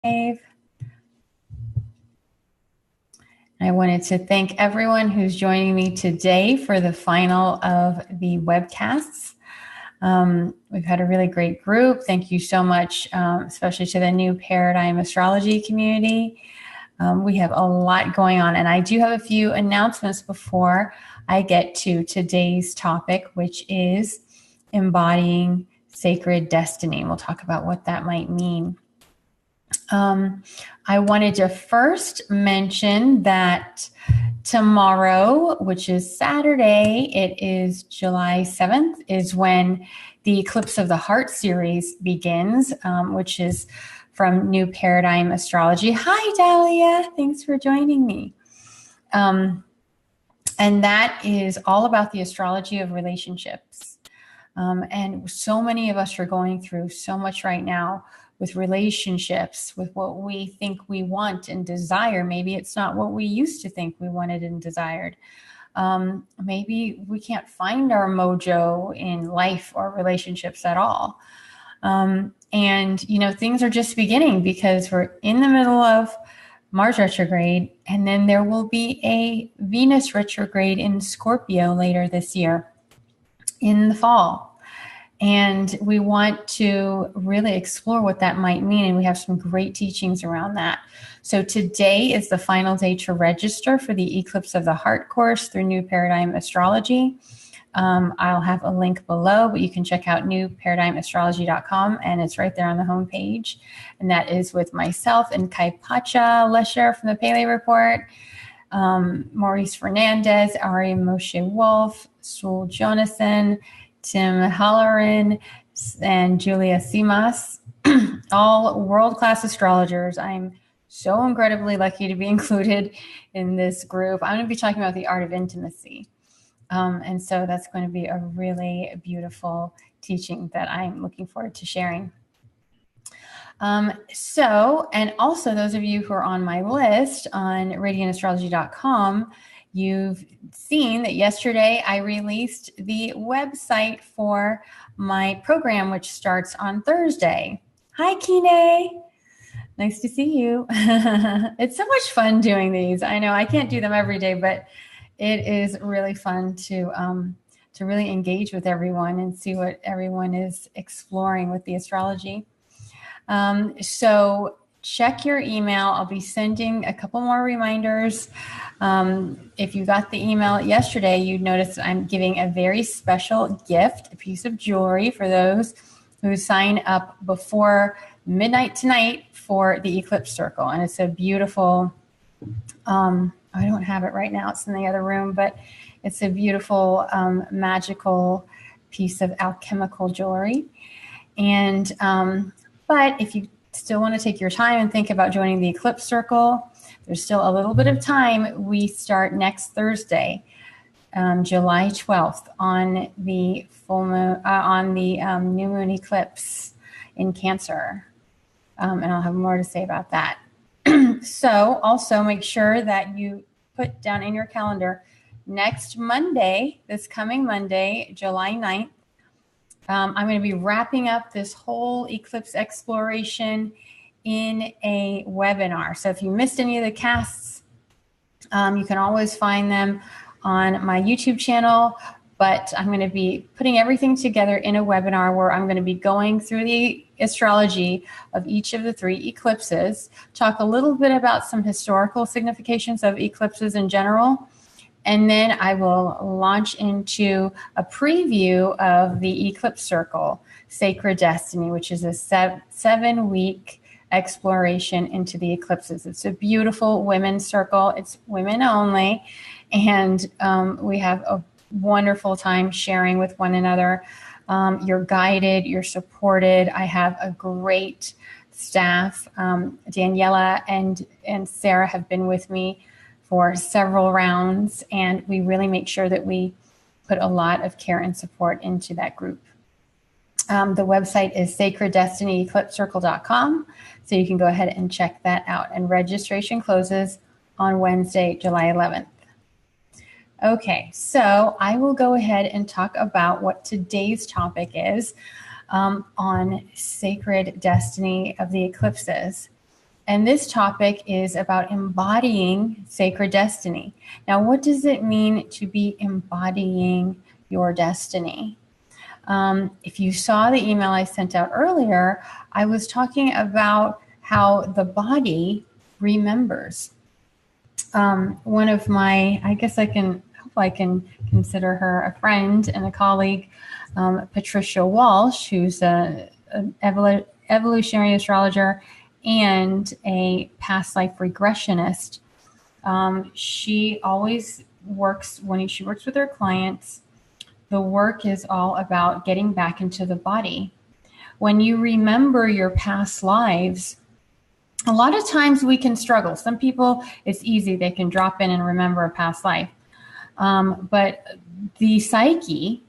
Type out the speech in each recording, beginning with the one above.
I wanted to thank everyone who's joining me today for the final of the webcasts. We've had a really great group. Thank you so much, especially to the New Paradigm Astrology community. We have a lot going on, and I do have a few announcements before I get to today's topic, which is embodying sacred destiny. We'll talk about what that might mean. I wanted to first mention that tomorrow, which is Saturday, it is July 7th, is when the Eclipse of the Heart series begins, which is from New Paradigm Astrology. Hi, Dahlia. Thanks for joining me. And that is all about the astrology of relationships. And so many of us are going through so much right now with relationships, with what we think we want and desire. Maybe it's not what we used to think we wanted and desired. Maybe we can't find our mojo in life or relationships at all. And, you know, things are just beginning because we're in the middle of Mars retrograde, and then there will be a Venus retrograde in Scorpio later this year in the fall. And we want to really explore what that might mean. And we have some great teachings around that. So today is the final day to register for the Eclipse of the Heart course through New Paradigm Astrology. I'll have a link below, but you can check out newparadigmastrology.com, and it's right there on the homepage. And that is with myself and Kai Pacha Lesher from the Pele Report, Maurice Fernandez, Ari Moshe Wolf, Sul Jonathan, Tim Halloran, and Julia Simas, all world-class astrologers. I'm so incredibly lucky to be included in this group. I'm going to be talking about the art of intimacy. And so that's going to be a really beautiful teaching that I'm looking forward to sharing. And also those of you who are on my list on radiantastrology.com, you've seen that yesterday I released the website for my program, which starts on Thursday. Hi, Kine. Nice to see you. It's so much fun doing these. I know I can't do them every day, but it is really fun to really engage with everyone and see what everyone is exploring with the astrology. So check your email. I'll be sending a couple more reminders. If you got the email yesterday, you'd notice I'm giving a very special gift, a piece of jewelry for those who sign up before midnight tonight for the Eclipse Circle. And it's a beautiful, I don't have it right now. It's in the other room, but it's a beautiful, magical piece of alchemical jewelry. And, but if you still want to take your time and think about joining the Eclipse Circle, there's still a little bit of time. We start next Thursday, July 12th, on the full moon, on the new moon eclipse in Cancer. And I'll have more to say about that. So also make sure that you put down in your calendar next Monday, this coming Monday, July 9th, I'm going to be wrapping up this whole eclipse exploration in a webinar. So if you missed any of the casts, you can always find them on my YouTube channel, but I'm going to be putting everything together in a webinar where I'm going to be going through the astrology of each of the 3 eclipses, talk a little bit about some historical significations of eclipses in general, and then I will launch into a preview of the Eclipse Circle, Sacred Destiny, which is a 7-week exploration into the eclipses. It's a beautiful women's circle. It's women only. And we have a wonderful time sharing with one another. You're guided, you're supported. I have a great staff. Daniela and Sarah have been with me for several rounds, and we really make sure that we put a lot of care and support into that group. The website is sacreddestinyeclipsecircle.com, so you can go ahead and check that out. And registration closes on Wednesday, July 11th. Okay, so I will go ahead and talk about what today's topic is on sacred destiny of the eclipses. And this topic is about embodying sacred destiny. Now, what does it mean to be embodying your destiny? If you saw the email I sent out earlier, I was talking about how the body remembers. One of my, I guess I can consider her a friend and a colleague, Patricia Walsh, who's an evolutionary astrologer and a past life regressionist. She always works, when she works with her clients, the work is all about getting back into the body. When you remember your past lives, a lot of times we can struggle. Some people, it's easy. They can drop in and remember a past life. But the psyche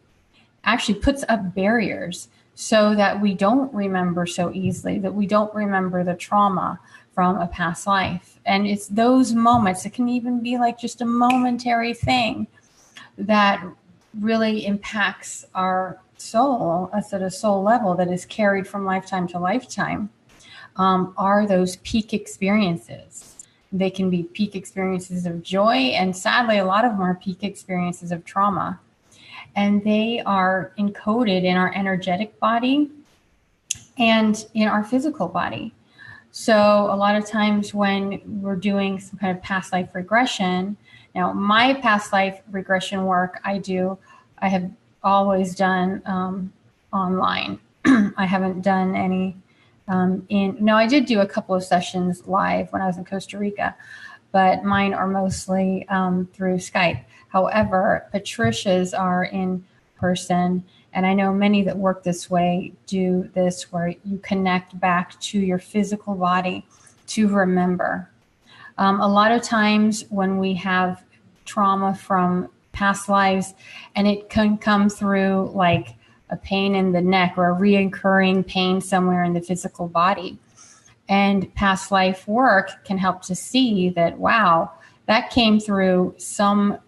actually puts up barriers so that we don't remember so easily, that we don't remember the trauma from a past life. And it's those moments, it can even be like just a momentary thing that really impacts our soul, us at a soul level that is carried from lifetime to lifetime, are those peak experiences. They can be peak experiences of joy, and sadly, a lot of them are peak experiences of trauma. And they are encoded in our energetic body and in our physical body. So a lot of times when we're doing some kind of past life regression, now my past life regression work I have always done online. I haven't done any I did do a couple of sessions live when I was in Costa Rica, but mine are mostly through Skype. However, Patricia's are in person, and I know many that work this way do this, where you connect back to your physical body to remember. A lot of times when we have trauma from past lives, and it can come through like a pain in the neck or a reoccurring pain somewhere in the physical body. And past life work can help to see that, wow, that came through some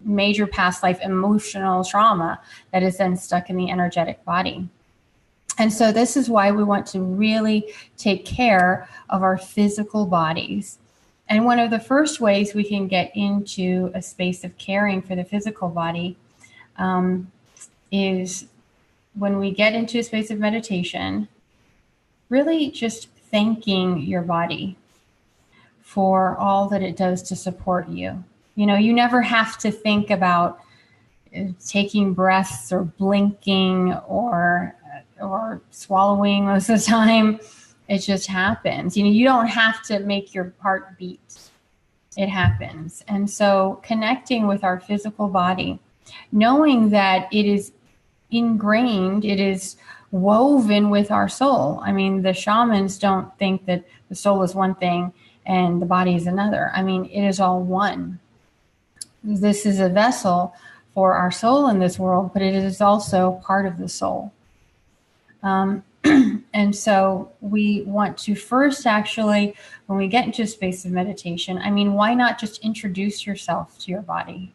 major past life emotional trauma that is then stuck in the energetic body. And so this is why we want to really take care of our physical bodies. And one of the first ways we can get into a space of caring for the physical body is when we get into a space of meditation, really just thanking your body for all that it does to support you. You know, you never have to think about taking breaths or blinking or swallowing most of the time. It just happens. You know, you don't have to make your heart beat. It happens. And so connecting with our physical body, knowing that it is ingrained, it is woven with our soul. I mean, the shamans don't think that the soul is one thing and the body is another. I mean, it is all one. This is a vessel for our soul in this world, but it is also part of the soul. And so we want to first, actually, when we get into a space of meditation, I mean, why not just introduce yourself to your body?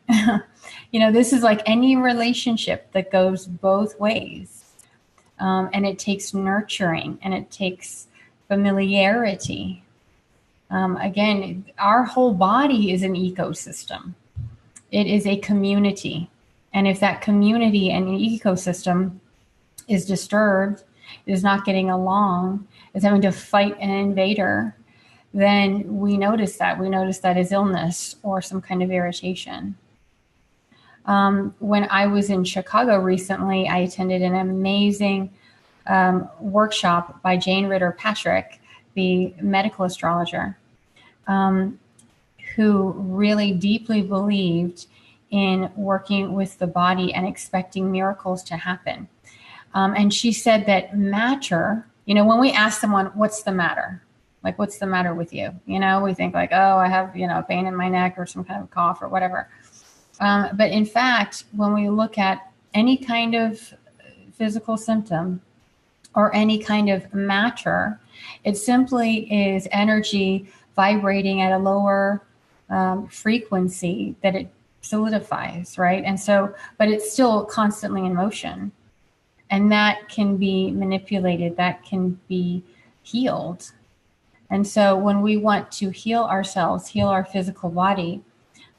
You know, this is like any relationship that goes both ways. And it takes nurturing and it takes familiarity. Again, our whole body is an ecosystem. It is a community. And if that community and ecosystem is disturbed, is not getting along, is having to fight an invader, then we notice that. We notice that as illness or some kind of irritation. When I was in Chicago recently, I attended an amazing workshop by Jane Ritter Patrick, the medical astrologer, who really deeply believed in working with the body and expecting miracles to happen. And she said that matter, you know, when we ask someone, what's the matter? Like, what's the matter with you? You know, we think like, oh, I have, you know, pain in my neck or some kind of cough or whatever. But in fact, when we look at any kind of physical symptom or any kind of matter, it simply is energy vibrating at a lower frequency that it solidifies, right? And so, but it's still constantly in motion. And that can be manipulated, that can be healed. And so when we want to heal ourselves, heal our physical body,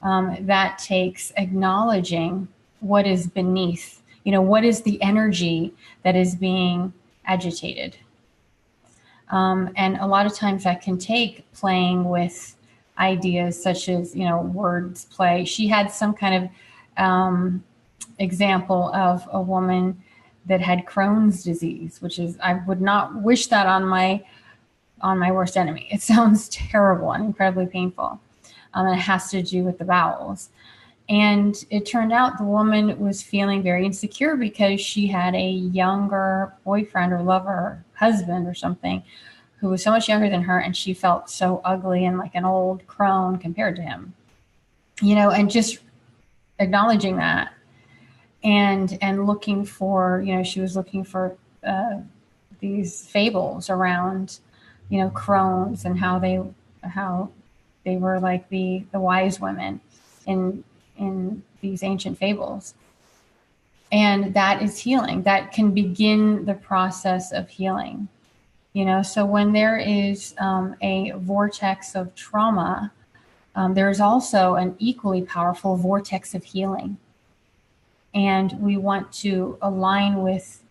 that takes acknowledging what is beneath, what is the energy that is being agitated. And a lot of times that can take playing with ideas such as, words play. She had some kind of example of a woman that had Crohn's disease, which is, I would not wish that on my worst enemy. It sounds terrible and incredibly painful. And it has to do with the bowels. And it turned out the woman was feeling very insecure because she had a younger boyfriend or lover, or husband or something, who was so much younger than her, and she felt so ugly and like an old crone compared to him. And just acknowledging that and looking for, she was looking for these fables around, crones and how they were like the wise women in these ancient fables. And that is healing. That can begin the process of healing. So when there is a vortex of trauma, there is also an equally powerful vortex of healing. And we want to align with,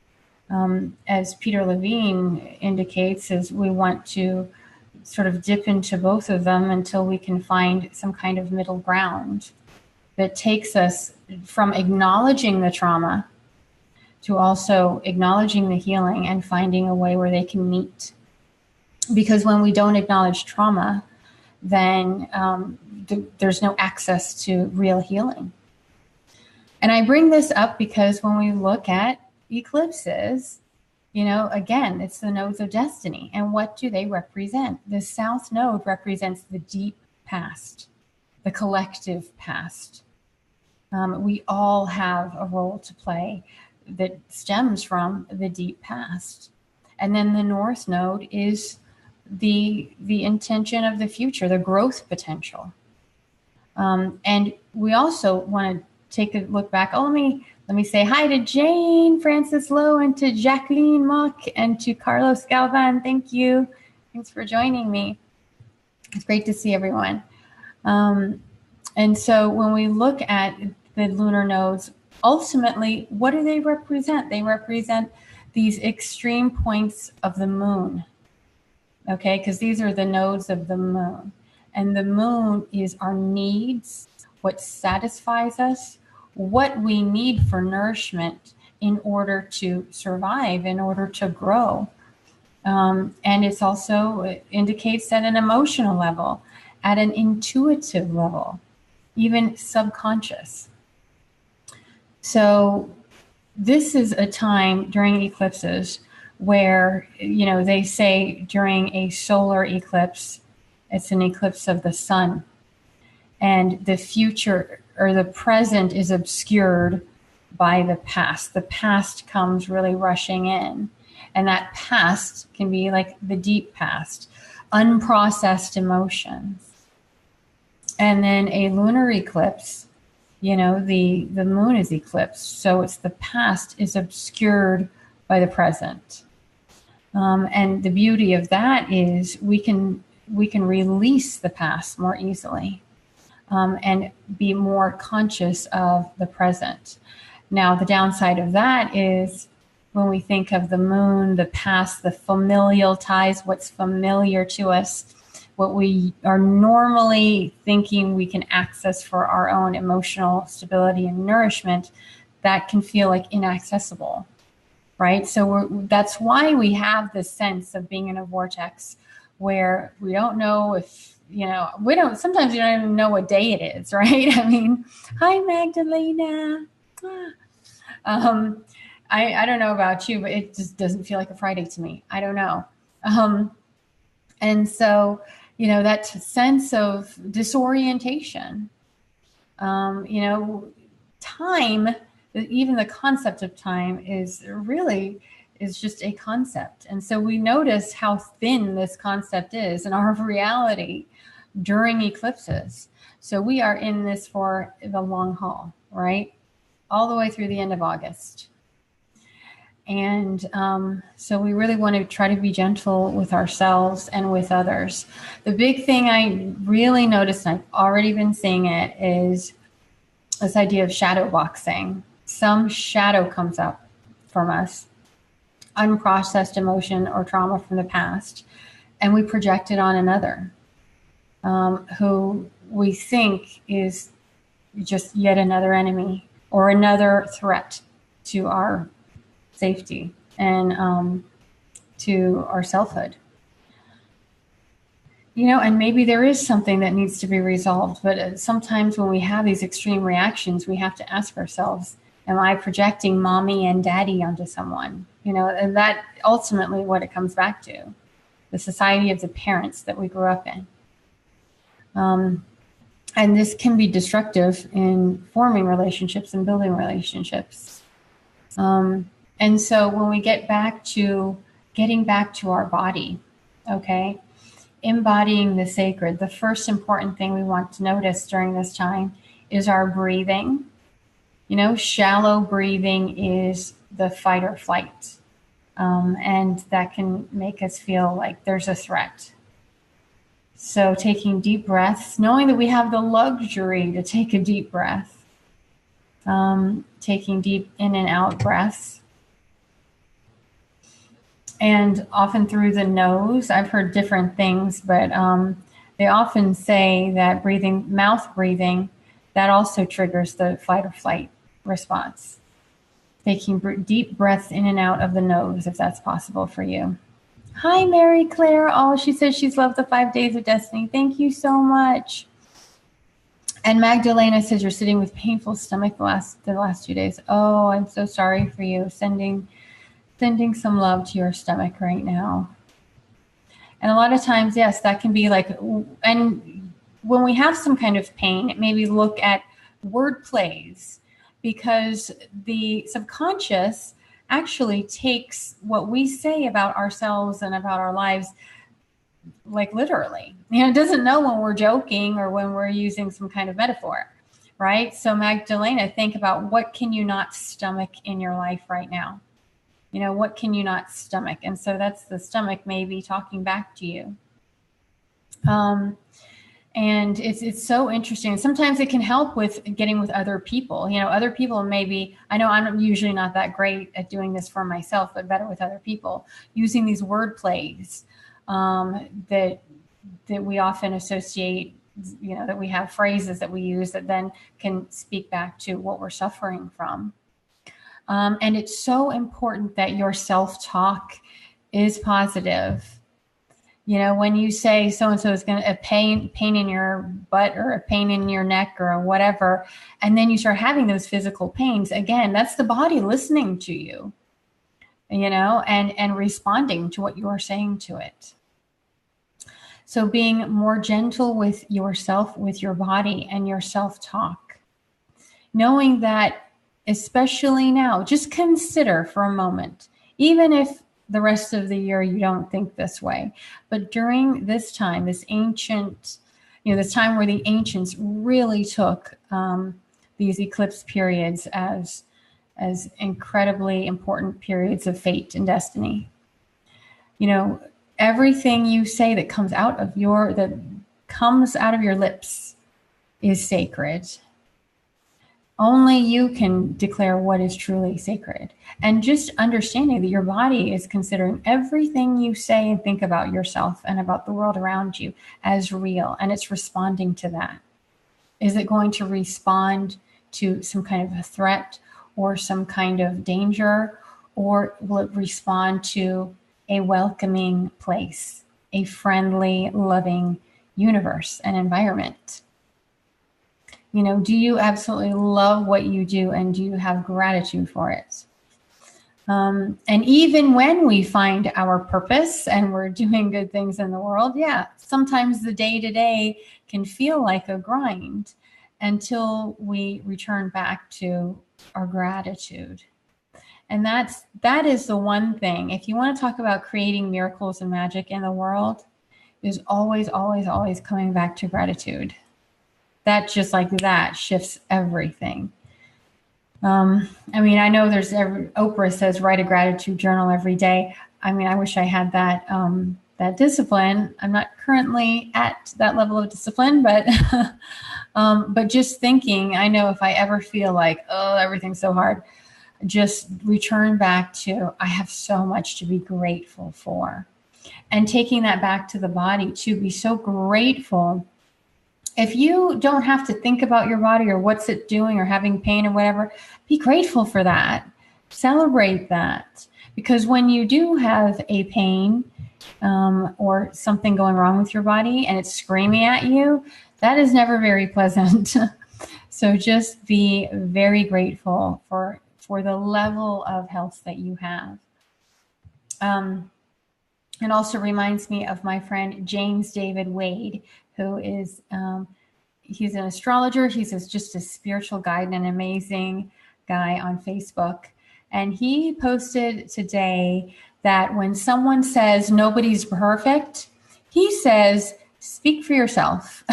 as Peter Levine indicates, is we want to sort of dip into both of them until we can find some kind of middle ground that takes us from acknowledging the trauma to also acknowledging the healing and finding a way where they can meet. Because when we don't acknowledge trauma, then there's no access to real healing. And I bring this up because when we look at eclipses, again, it's the nodes of destiny. And what do they represent? The South Node represents the deep past, the collective past. We all have a role to play that stems from the deep past. And then the North Node is the intention of the future, the growth potential. And we also want to take a look back. Oh, let me say hi to Jane, Francis Lowe, and to Jacqueline Mock, and to Carlos Galvan. Thank you. Thanks for joining me. It's great to see everyone. And so when we look at the lunar nodes, ultimately, what do they represent? They represent these extreme points of the moon. Okay, because these are the nodes of the moon. And the moon is our needs, what satisfies us, what we need for nourishment in order to survive, in order to grow. And it's also indicates at an emotional level, at an intuitive level, even subconscious. So this is a time during eclipses where, they say during a solar eclipse, it's an eclipse of the sun, and the future or the present is obscured by the past. The past comes really rushing in, and that past can be like the deep past, unprocessed emotions. And then a lunar eclipse, the moon is eclipsed, so it's the past is obscured by the present. And the beauty of that is we can release the past more easily. And be more conscious of the present. Now, the downside of that is when we think of the moon, the past, the familial ties, what's familiar to us, what we are normally thinking we can access for our own emotional stability and nourishment, that can feel like inaccessible, right? So that's why we have this sense of being in a vortex where we don't know if, sometimes you don't even know what day it is, right? I mean, hi, Magdalena. I don't know about you, but it just doesn't feel like a Friday to me. I don't know. And so, that sense of disorientation, time, even the concept of time is just a concept. And so we notice how thin this concept is in our reality during eclipses. So we are in this for the long haul, right? All the way through the end of August. And so we really want to try to be gentle with ourselves and with others. The big thing I really noticed, and I've already been seeing it, is this idea of shadow boxing. Some shadow comes up from us, unprocessed emotion or trauma from the past, and we project it on another who we think is just yet another enemy or another threat to our safety and to our selfhood. And maybe there is something that needs to be resolved, but sometimes when we have these extreme reactions, we have to ask ourselves, am I projecting mommy and daddy onto someone? And that ultimately what it comes back to, the society of the parents that we grew up in. And this can be destructive in forming relationships and building relationships. And so when we getting back to our body, okay, embodying the sacred, the first important thing we want to notice during this time is our breathing. Shallow breathing is the fight or flight. And that can make us feel like there's a threat. So taking deep breaths, knowing that we have the luxury to take a deep breath, taking deep in and out breaths. And often through the nose. I've heard different things, but they often say that mouth breathing, that also triggers the fight or flight response. Taking deep breaths in and out of the nose, if that's possible for you. Hi, Mary Claire. Oh, she says she's loved the 5 days of Destiny. Thank you so much. And Magdalena says you're sitting with painful stomach the last 2 days. Oh, I'm so sorry for you. Sending some love to your stomach right now. And a lot of times, yes, that can be like, and when we have some kind of pain, maybe look at word plays, because the subconscious actually takes what we say about ourselves and about our lives like literally. It doesn't know when we're joking or when we're using some kind of metaphor, right? So Magdalena, think about what can you not stomach in your life right now? What can you not stomach? And so that's the stomach maybe talking back to you. And it's so interesting. Sometimes it can help with getting with other people. Other people maybe, I know I'm usually not that great at doing this for myself, but better with other people, using these word plays that we often associate, that we have phrases that we use that then can speak back to what we're suffering from. And it's so important that your self-talk is positive. When you say so-and-so is going to a pain in your butt or a pain in your neck or whatever, and then you start having those physical pains, again, that's the body listening to you, and responding to what you are saying to it. So being more gentle with yourself, with your body and your self-talk, knowing that, especially now, just consider for a moment, even if the rest of the year you don't think this way, but during this time, this ancient, this time where the ancients really took these eclipse periods as incredibly important periods of fate and destiny. Everything you say that comes out of your lips is sacred. Only you can declare what is truly sacred. And just understanding that your body is considering everything you say and think about yourself and about the world around you as real, and it's responding to that. Is it going to respond to some kind of a threat or some kind of danger, or will it respond to a welcoming place, a friendly, loving universe and environment? Do you absolutely love what you do, and do you have gratitude for it? And even when we find our purpose and we're doing good things in the world, yeah, sometimes the day-to-day can feel like a grind until we return back to our gratitude. And that is the one thing. If you want to talk about creating miracles and magic in the world, is always, always, always coming back to gratitude. That just like that shifts everything. I mean, I know Oprah says write a gratitude journal every day. I mean, I wish I had that discipline. I'm not currently at that level of discipline, but just thinking, I know if I ever feel like, oh, everything's so hard, just return back to, I have so much to be grateful for. And taking that back to the body, to be so grateful. If you don't have to think about your body or what's it doing or having pain or whatever, be grateful for that. Celebrate that. Because when you do have a pain or something going wrong with your body and it's screaming at you, that is never very pleasant. So just be very grateful for the level of health that you have. It also reminds me of my friend James David Wade, who is he's an astrologer. He's just a spiritual guide and an amazing guy on Facebook. And he posted today that when someone says nobody's perfect, he says, speak for yourself.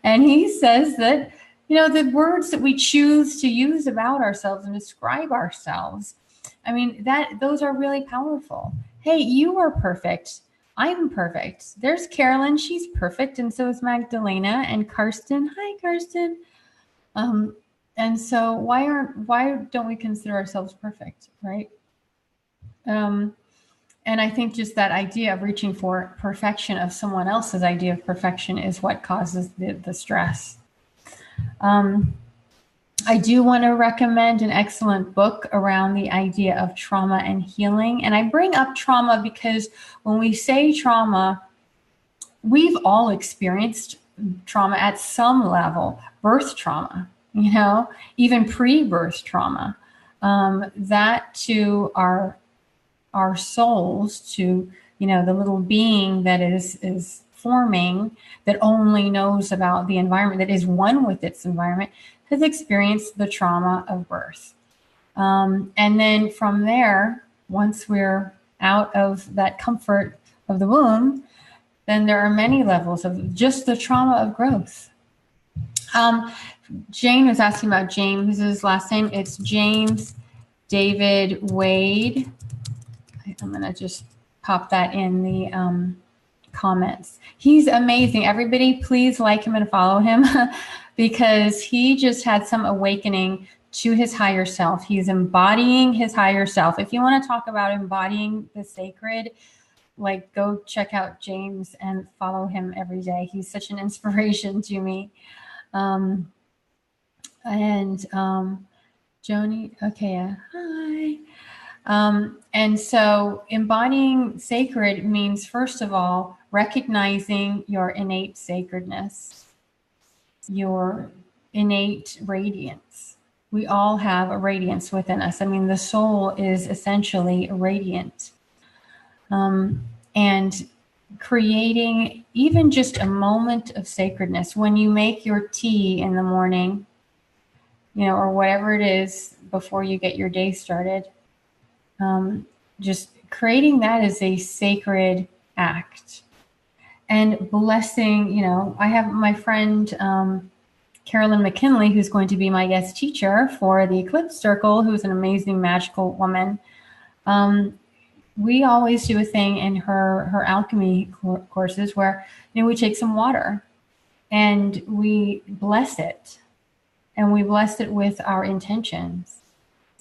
And he says that, the words that we choose to use about ourselves and describe ourselves, I mean, those are really powerful. Hey, you are perfect. I'm perfect. There's Carolyn. She's perfect. And so is Magdalena and Karsten. Hi, Karsten. And so why don't we consider ourselves perfect, right? And I think just that idea of reaching for perfection of someone else's idea of perfection is what causes the stress. I do want to recommend an excellent book around the idea of trauma and healing. And I bring up trauma because when we say trauma, we've all experienced trauma at some level, birth trauma, even pre-birth trauma. That to our souls, to, the little being that is forming, that only knows about the environment, that is one with its environment, has experienced the trauma of birth. And then from there, once we're out of that comfort of the womb, then there are many levels of just the trauma of growth. Jane was asking about James's last name. It's James David Wade. I'm going to just pop that in the comments. He's amazing. Everybody, please like him and follow him because he just had some awakening to his higher self. He's embodying his higher self. If you want to talk about embodying the sacred, go check out James and follow him every day. He's such an inspiration to me. Joni, okay, hi. And so embodying sacred means, first of all, recognizing your innate sacredness, your innate radiance. We all have a radiance within us. I mean, the soul is essentially radiant. And creating even just a moment of sacredness when you make your tea in the morning, or whatever it is before you get your day started. Just creating that as a sacred act and blessing, I have my friend, Carolyn McKinley, who's going to be my guest teacher for the Eclipse Circle, who's an amazing magical woman. We always do a thing in her alchemy courses where, we take some water and we bless it, and we bless it with our intentions.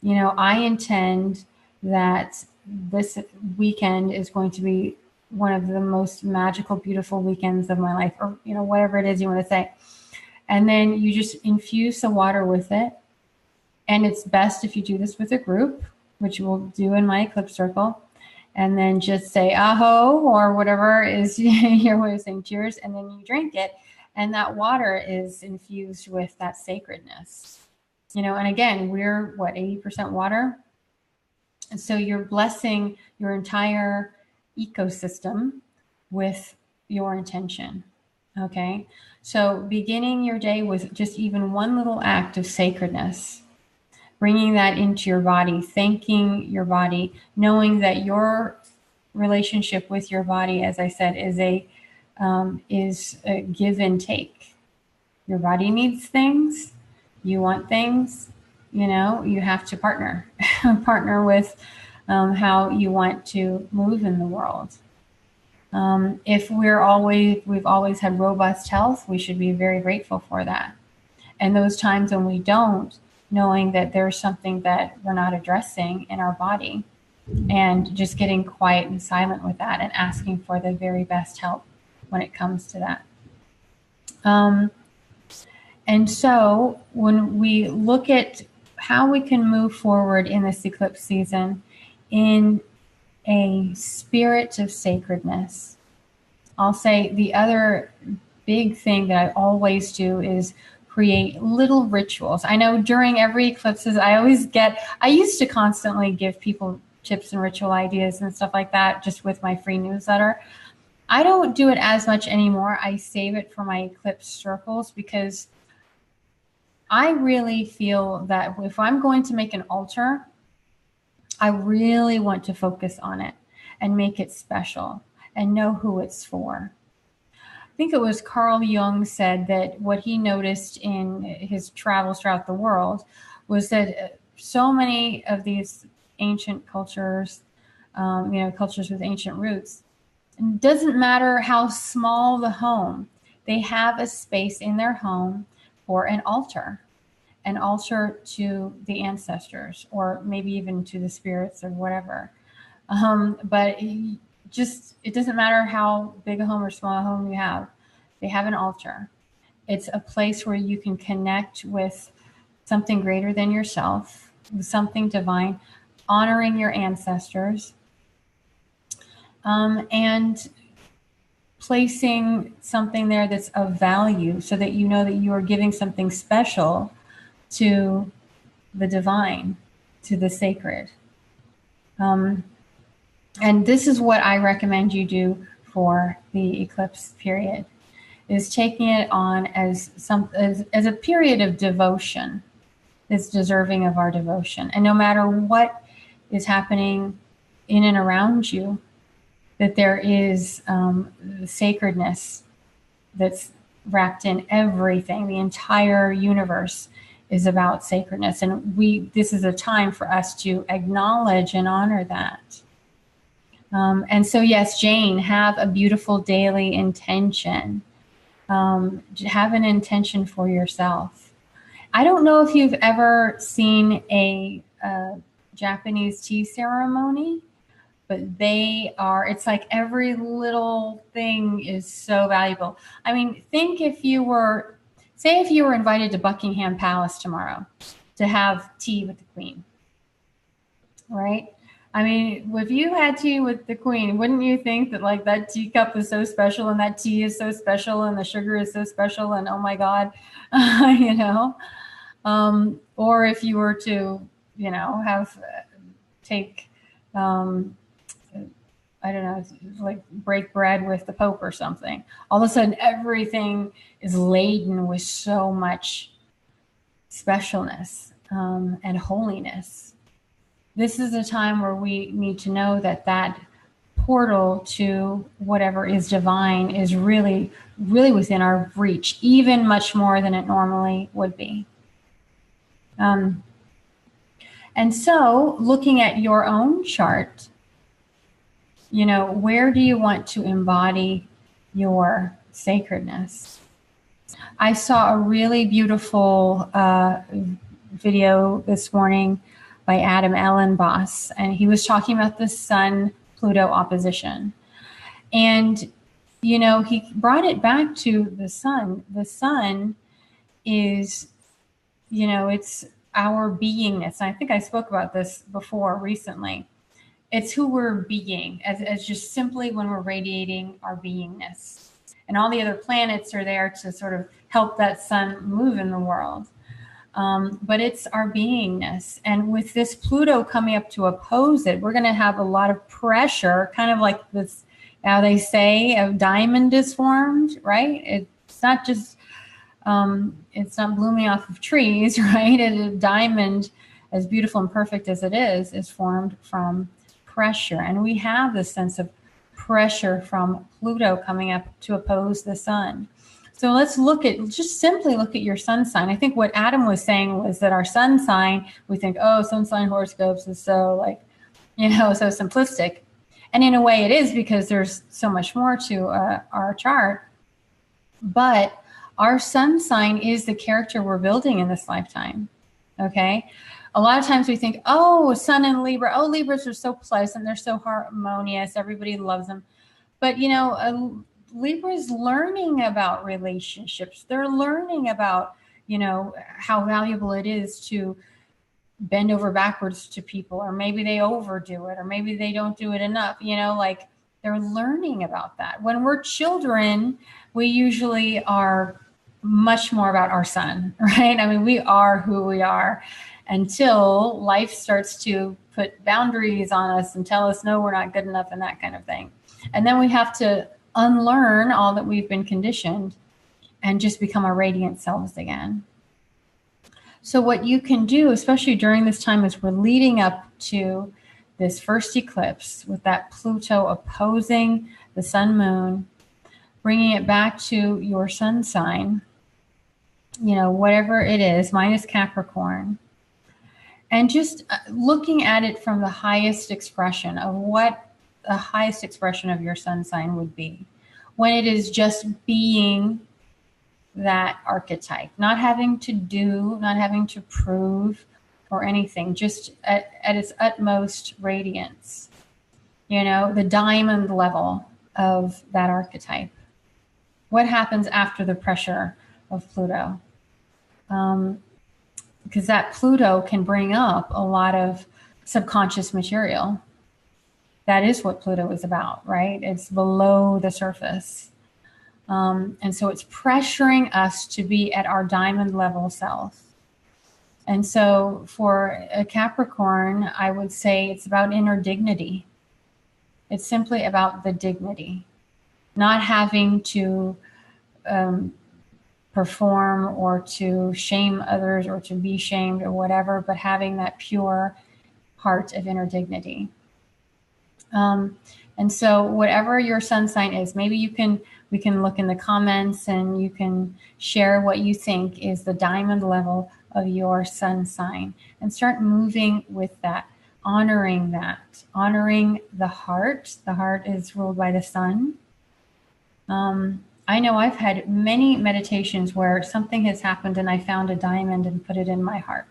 I intend that this weekend is going to be one of the most magical, beautiful weekends of my life, or, whatever it is you want to say. And then you just infuse the water with it. And it's best if you do this with a group, which we'll do in my Eclipse Circle. And then just say aho, or whatever is your way of saying cheers. And then you drink it. And that water is infused with that sacredness. And again, we're 80% water. And so you're blessing your entire ecosystem with your intention. Okay. So beginning your day with just even one little act of sacredness, bringing that into your body, thanking your body, knowing that your relationship with your body, as I said, is a give and take. Your body needs things. You want things. you have to partner, partner with how you want to move in the world. If we've always had robust health, we should be very grateful for that. And those times when we don't, knowing that there's something that we're not addressing in our body, and just getting quiet and silent with that and asking for the very best help when it comes to that. And so when we look at how we can move forward in this eclipse season in a spirit of sacredness, I'll say the other big thing that I always do is create little rituals. I know during every eclipses, I used to constantly give people tips and ritual ideas and stuff like that just with my free newsletter. I don't do it as much anymore. I save it for my eclipse circles because I really feel that if I'm going to make an altar, I really want to focus on it and make it special and know who it's for. I think it was Carl Jung said that what he noticed in his travels throughout the world was that so many of these ancient cultures, cultures with ancient roots, it doesn't matter how small the home, they have a space in their home for an altar to the ancestors, or maybe even to the spirits or whatever. But it doesn't matter how big a home or small a home you have, they have an altar. It's a place where you can connect with something greater than yourself, something divine, honoring your ancestors, and placing something there that's of value so that you know that you are giving something special to the divine, to the sacred. And this is what I recommend you do for the eclipse period, is taking it on as a period of devotion. It's deserving of our devotion. And no matter what is happening in and around you, that there is sacredness that's wrapped in everything. The entire universe is about sacredness. And this is a time for us to acknowledge and honor that. And so, yes, Jane, have a beautiful daily intention. Have an intention for yourself. I don't know if you've ever seen a Japanese tea ceremony, but it's like every little thing is so valuable. I mean, think if you were invited to Buckingham Palace tomorrow to have tea with the Queen, right? I mean, if you had tea with the Queen, wouldn't you think that like that teacup is so special and that tea is so special and the sugar is so special and oh my God, or if you were to, I don't know, like break bread with the Pope or something. All of a sudden, everything is laden with so much specialness and holiness. This is a time where we need to know that portal to whatever is divine is really, really within our reach, even much more than it normally would be. And so looking at your own chart, where do you want to embody your sacredness? I saw a really beautiful video this morning by Adam Ellenboss, and he was talking about the Sun-Pluto opposition. And, he brought it back to the sun. The sun is, it's our beingness. And I think I spoke about this before recently. It's who we're being, as just simply when we're radiating our beingness. And all the other planets are there to sort of help that sun move in the world. But it's our beingness. And with this Pluto coming up to oppose it, we're going to have a lot of pressure, kind of like this, how they say a diamond is formed, right? It's not just, it's not blooming off of trees, right? A diamond, as beautiful and perfect as it is formed from pressure. And we have this sense of pressure from Pluto coming up to oppose the sun. So just simply look at your sun sign. I think what Adam was saying was that our sun sign, we think, oh, sun sign horoscopes is so so simplistic. And in a way it is, because there's so much more to our chart. But our sun sign is the character we're building in this lifetime. Okay. A lot of times we think, oh, sun in Libra, oh, Libras are so pleasant. They're so harmonious. Everybody loves them. But, Libra's learning about relationships. They're learning about, how valuable it is to bend over backwards to people, or maybe they overdo it, or maybe they don't do it enough, they're learning about that. When we're children, we usually are much more about our sun, right? I mean, we are who we are until life starts to put boundaries on us and tell us, no, we're not good enough, and that kind of thing. And then we have to unlearn all that we've been conditioned and just become our radiant selves again. So what you can do, especially during this time as we're leading up to this first eclipse with that Pluto opposing the sun moon, bringing it back to your sun sign, whatever it is, minus Capricorn, and just looking at it from the highest expression of what the highest expression of your sun sign would be, when it is just being that archetype, not having to do, not having to prove or anything, just at its utmost radiance, the diamond level of that archetype. What happens after the pressure of Pluto? Because that Pluto can bring up a lot of subconscious material. That is what Pluto is about, right? It's below the surface. And so it's pressuring us to be at our diamond level self. And so for a Capricorn, I would say it's about inner dignity. It's simply about the dignity, not having to perform or to shame others or to be shamed or whatever, but having that pure heart of inner dignity. And so whatever your sun sign is, maybe we can look in the comments and you can share what you think is the diamond level of your sun sign, and start moving with that, honoring the heart. The heart is ruled by the sun. I know I've had many meditations where something has happened and I found a diamond and put it in my heart,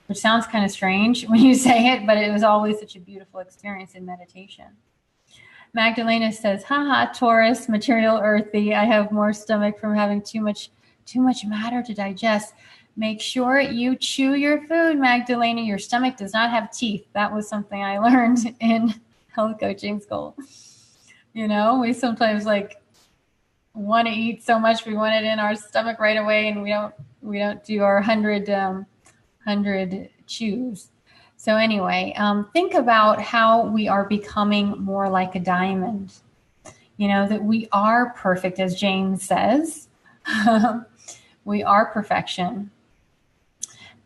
which sounds kind of strange when you say it, but it was always such a beautiful experience in meditation. Magdalena says, haha, Taurus, material, earthy. I have more stomach from having too much matter to digest. Make sure you chew your food, Magdalena. Your stomach does not have teeth. That was something I learned in health coaching school. We sometimes want to eat so much, we want it in our stomach right away, and we don't do our 100 chews. So anyway, think about how we are becoming more like a diamond. That we are perfect, as James says. We are perfection.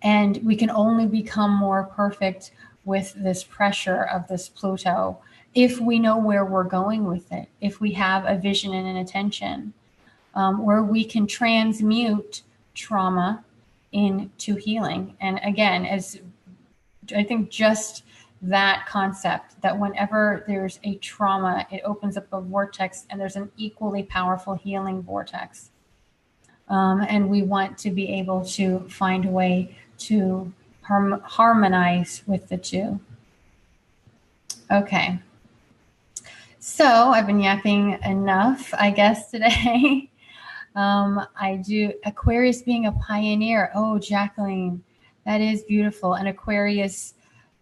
And we can only become more perfect with this pressure of this Pluto if we know where we're going with it, if we have a vision and an intention, where we can transmute trauma into healing. And again, as I think just that concept that whenever there's a trauma, it opens up a vortex, and there's an equally powerful healing vortex. And we want to be able to find a way to harmonize with the two. Okay. So I've been yapping enough, I guess, today. I do Aquarius being a pioneer. Oh, Jacqueline, that is beautiful. And Aquarius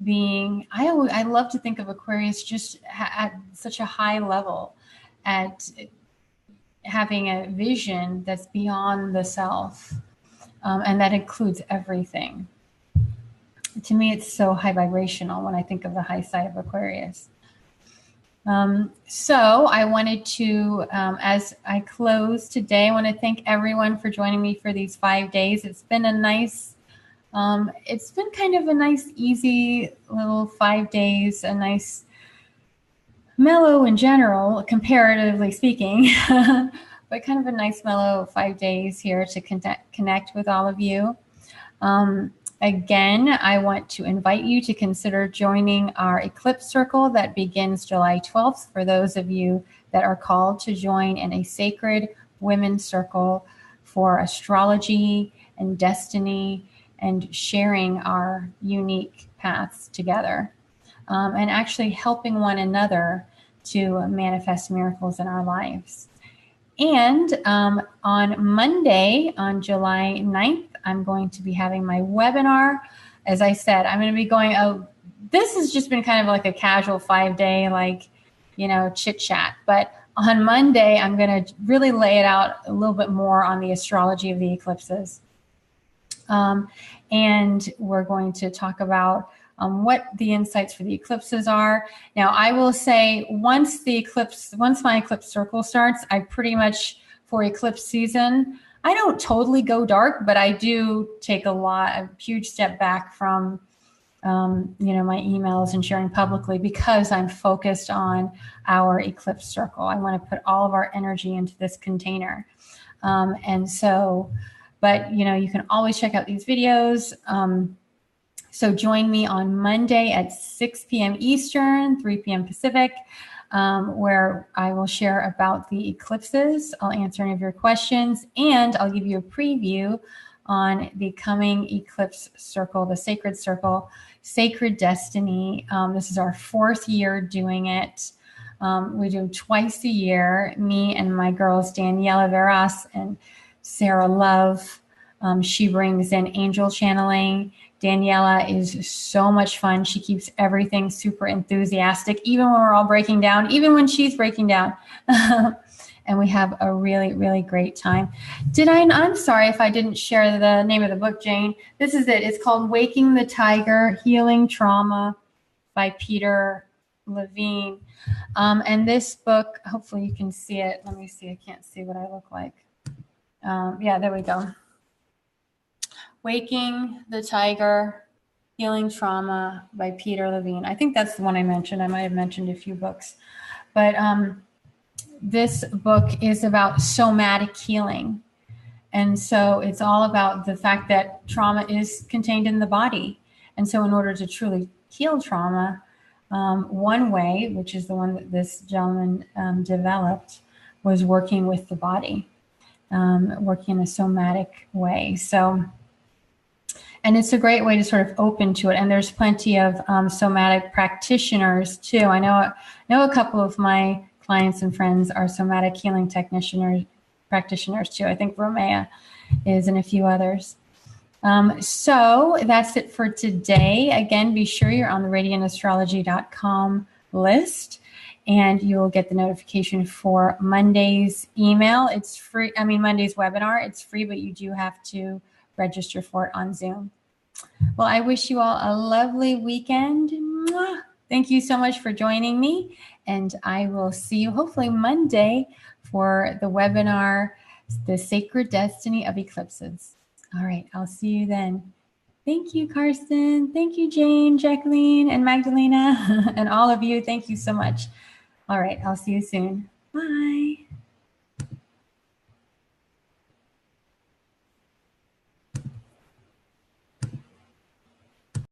being, I love to think of Aquarius just at such a high level, at having a vision that's beyond the self, and that includes everything. To me, it's so high vibrational when I think of the high side of Aquarius. So I wanted to, as I close today, I want to thank everyone for joining me for these 5 days. It's been a nice, it's been kind of a nice, easy little 5 days, a nice mellow in general, comparatively speaking. but kind of a nice mellow 5 days here to connect with all of you. Again, I want to invite you to consider joining our Eclipse Circle that begins July 12th for those of you that are called to join in a sacred women's circle for astrology and destiny and sharing our unique paths together, and actually helping one another to manifest miracles in our lives. And on Monday, on July 9th, I'm going to be having my webinar. As I said, I'm going to be going, this has just been kind of like a casual 5-day, like, chit chat. But on Monday, I'm going to really lay it out a little bit more on the astrology of the eclipses. And we're going to talk about what the insights for the eclipses are. Now, I will say once my eclipse circle starts, I pretty much, for eclipse season, I don't totally go dark, but I do take a huge step back from, my emails and sharing publicly because I'm focused on our eclipse circle. I want to put all of our energy into this container. But you can always check out these videos. So join me on Monday at 6 p.m. Eastern, 3 p.m. Pacific, where I will share about the eclipses. I'll answer any of your questions, and I'll give you a preview on the coming eclipse circle, the Sacred Circle, Sacred Destiny. This is our 4th year doing it. We do twice a year, me and my girls, Daniela Veras and Sarah Love. She brings in angel channeling. Daniela is so much fun. She keeps everything super enthusiastic, even when we're all breaking down, even when she's breaking down. And we have a really, really great time. I'm sorry if I didn't share the name of the book, Jane. This is it. It's called Waking the Tiger, Healing Trauma by Peter Levine. And this book, hopefully you can see it. Let me see. I can't see what I look like. Yeah, there we go. Waking the Tiger, Healing Trauma by Peter Levine. I think that's the one I mentioned. I might have mentioned a few books. But this book is about somatic healing. And so it's all about the fact that trauma is contained in the body. And so in order to truly heal trauma, one way, which is the one that this gentleman developed, was working with the body, working in a somatic way. And it's a great way to sort of open to it. And there's plenty of somatic practitioners too. I know a couple of my clients and friends are somatic healing practitioners too. I think Romea is, and a few others. So that's it for today. Again, be sure you're on the radiantastrology.com list, and you'll get the notification for Monday's email. It's free. Monday's webinar. It's free, but you do have to register for it on Zoom. Well, I wish you all a lovely weekend. Mwah. Thank you so much for joining me, and I will see you hopefully Monday for the webinar, The Sacred Destiny of Eclipses. All right, I'll see you then. Thank you, Karsten. Thank you, Jane, Jacqueline, and Magdalena, and all of you. Thank you so much. All right, I'll see you soon. Bye.